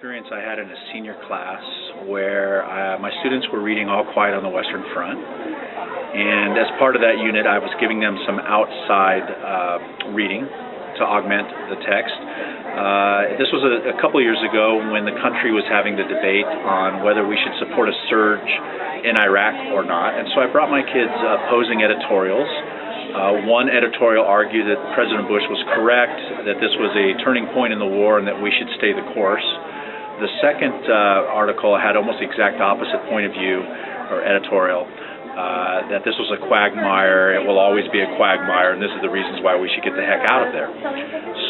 experience I had in a senior class where my students were reading All Quiet on the Western Front, and as part of that unit I was giving them some outside reading to augment the text. This was a couple years ago when the country was having the debate on whether we should support a surge in Iraq or not, and so I brought my kids opposing editorials. One editorial argued that President Bush was correct, that this was a turning point in the war and that we should stay the course. The second article had almost the exact opposite point of view, or editorial, that this was a quagmire, it will always be a quagmire, and this is the reasons why we should get the heck out of there.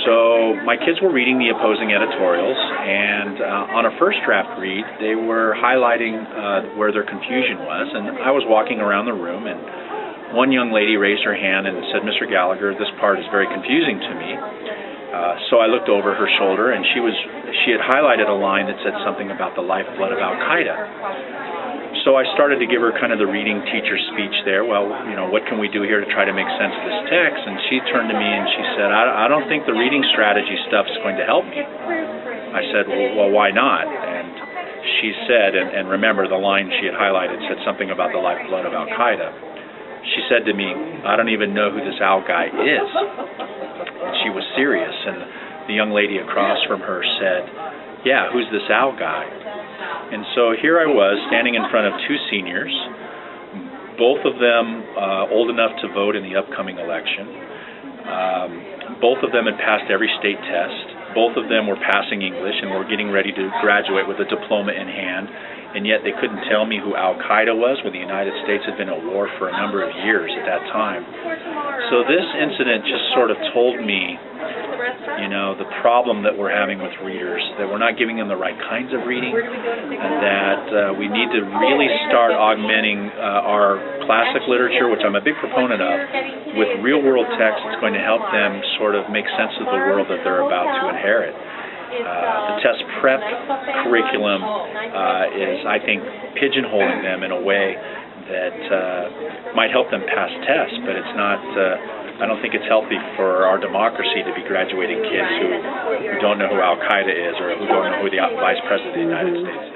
So my kids were reading the opposing editorials, and on a first draft read, they were highlighting where their confusion was, and I was walking around the room, and one young lady raised her hand and said, "Mr. Gallagher, this part is very confusing to me." So I looked over her shoulder, and she had highlighted a line that said something about the lifeblood of Al-Qaeda. So I started to give her kind of the reading teacher speech there. Well, you know, what can we do here to try to make sense of this text? And she turned to me and she said, I don't think the reading strategy stuff is going to help me. I said, well, why not? And she said, and remember the line she had highlighted said something about the lifeblood of Al-Qaeda. She said to me, "I don't even know who this Al guy is." And she was serious, and the young lady across from her said, "Yeah, who's this Al guy?" And so here I was standing in front of two seniors, both of them old enough to vote in the upcoming election. Both of them had passed every state test. Both of them were passing English and were getting ready to graduate with a diploma in hand. And yet they couldn't tell me who Al-Qaeda was when the United States had been at war for a number of years at that time. So this incident just sort of told me, you know, the problem that we're having with readers, that we're not giving them the right kinds of reading, and that we need to really start augmenting our classic literature, which I'm a big proponent of, with real-world text that's going to help them sort of make sense of the world that they're about to inherit. The test prep curriculum is, I think, pigeonholing them in a way that might help them pass tests, but it's not, I don't think it's healthy for our democracy to be graduating kids who don't know who Al-Qaeda is or who don't know who the Vice President of the United States is.